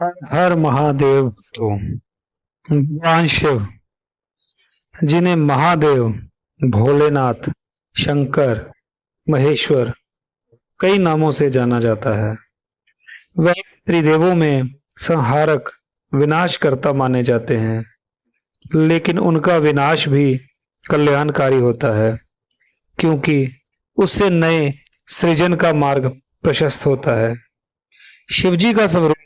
हर हर महादेव। तो भगवान शिव, जिन्हें महादेव, भोलेनाथ, शंकर, महेश्वर कई नामों से जाना जाता है, वह त्रिदेवों में संहारक, विनाशकर्ता माने जाते हैं। लेकिन उनका विनाश भी कल्याणकारी होता है, क्योंकि उससे नए सृजन का मार्ग प्रशस्त होता है। शिवजी का स्वरूप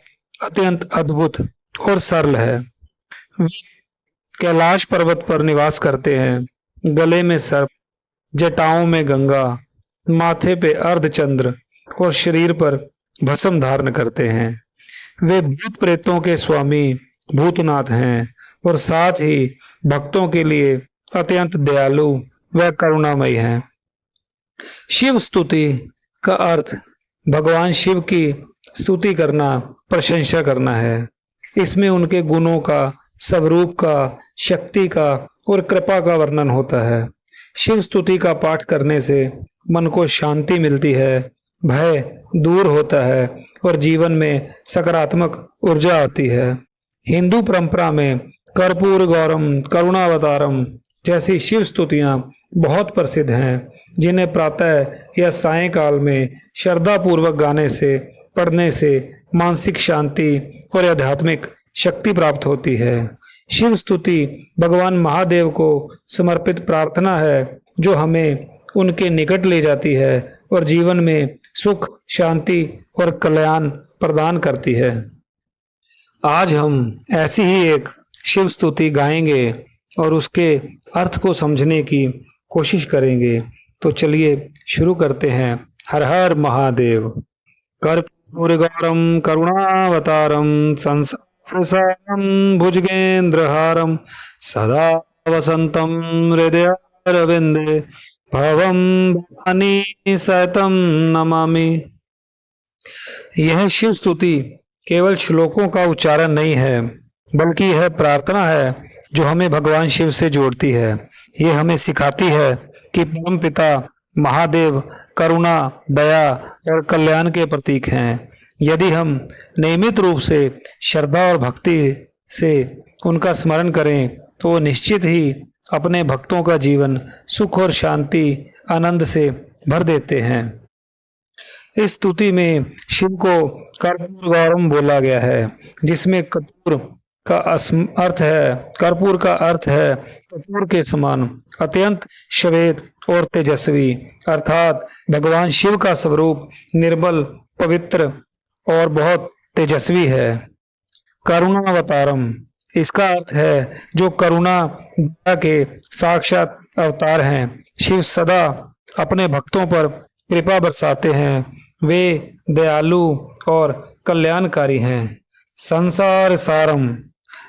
अत्यंत अद्भुत और सरल है। वे कैलाश पर्वत पर निवास करते हैं। गले में सर्प, जटाओं में गंगा, माथे पे अर्धचंद्र और शरीर पर भस्म धारण करते हैं। वे भूत प्रेतों के स्वामी भूतनाथ हैं और साथ ही भक्तों के लिए अत्यंत दयालु व करुणामयी हैं। शिव स्तुति का अर्थ भगवान शिव की स्तुति करना, प्रशंसा करना है। इसमें उनके गुणों का, स्वरूप का, शक्ति का और कृपा का वर्णन होता है। शिव स्तुति का पाठ करने से मन को शांति मिलती है, भय दूर होता है और जीवन में सकारात्मक ऊर्जा आती है। हिंदू परंपरा में कर्पूर गौरम करुणावतारम जैसी शिव स्तुतियां बहुत प्रसिद्ध हैं, जिन्हें प्रातः या सायंकाल में श्रद्धा पूर्वक गाने से, पढ़ने से मानसिक शांति और आध्यात्मिक शक्ति प्राप्त होती है। शिव स्तुति भगवान महादेव को समर्पित प्रार्थना है, जो हमें उनके निकट ले जाती है और जीवन में सुख, शांति और कल्याण प्रदान करती है। आज हम ऐसी ही एक शिव स्तुति गाएंगे और उसके अर्थ को समझने की कोशिश करेंगे। तो चलिए शुरू करते हैं। हर हर महादेव। कर्पूर गौरम करुणावतारम संसार सारम भुजगेंद्रहारम सदा वसंतम हृदयारविंदे भवम भवानी सहितम नमामि। यह शिव स्तुति केवल श्लोकों का उच्चारण नहीं है, बल्कि यह प्रार्थना है जो हमें भगवान शिव से जोड़ती है। यह हमें सिखाती है कि परम पिता महादेव करुणा, दया और कल्याण के प्रतीक हैं। यदि हम नियमित रूप से श्रद्धा और भक्ति से उनका स्मरण करें, तो निश्चित ही अपने भक्तों का जीवन सुख और शांति, आनंद से भर देते हैं। इस स्तुति में शिव को कर्पूर गौरम बोला गया है, जिसमें कर्पूर का अर्थ है कपूर के समान, अत्यंत श्वेत और तेजस्वी, अर्थात भगवान शिव का स्वरूप निर्मल, पवित्र और बहुत तेजस्वी है। करुणावतारम, इसका अर्थ है जो करुणा दया के साक्षात अवतार हैं। शिव सदा अपने भक्तों पर कृपा बरसाते हैं। वे दयालु और कल्याणकारी हैं। संसार सारम,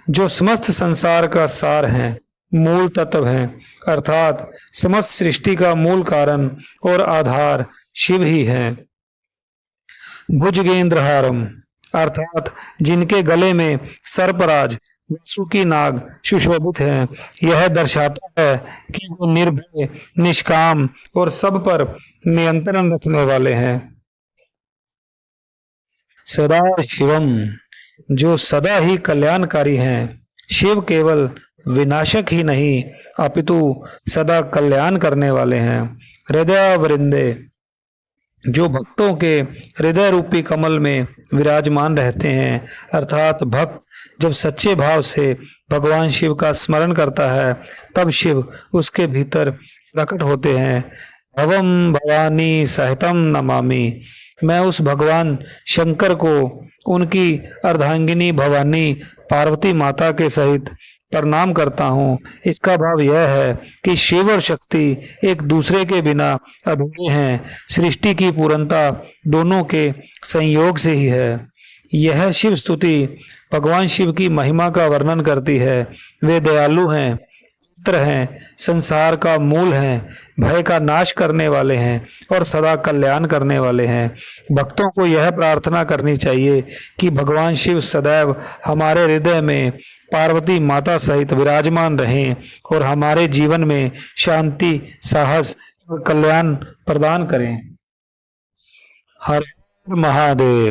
जो समस्त संसार का सार है, मूल तत्व है, अर्थात समस्त सृष्टि का मूल कारण और आधार शिव ही है। भुजगेंद्रहारम, अर्थात जिनके गले में सर्पराज वासुकी नाग सुशोभित है। यह दर्शाता है कि वो निर्भय, निष्काम और सब पर नियंत्रण रखने वाले हैं। सदा शिवम, जो सदा ही कल्याणकारी हैं। शिव केवल विनाशक ही नहीं, अपितु सदा कल्याण करने वाले हैं। हृदय वृंदे, जो भक्तों के हृदय रूपी कमल में विराजमान रहते हैं, अर्थात भक्त जब सच्चे भाव से भगवान शिव का स्मरण करता है, तब शिव उसके भीतर प्रकट होते हैं। भवम भवानी सहितम नमामि, मैं उस भगवान शंकर को उनकी अर्धांगिनी भवानी पार्वती माता के सहित प्रणाम करता हूँ। इसका भाव यह है कि शिव और शक्ति एक दूसरे के बिना अधूरे हैं। सृष्टि की पूर्णता दोनों के संयोग से ही है। यह शिव स्तुति भगवान शिव की महिमा का वर्णन करती है। वे दयालु हैं, पवित्र हैं, संसार का मूल हैं, भय का नाश करने वाले हैं और सदा कल्याण करने वाले हैं। भक्तों को यह प्रार्थना करनी चाहिए कि भगवान शिव सदैव हमारे हृदय में पार्वती माता सहित विराजमान रहें और हमारे जीवन में शांति, साहस और कल्याण प्रदान करें। हर हर महादेव।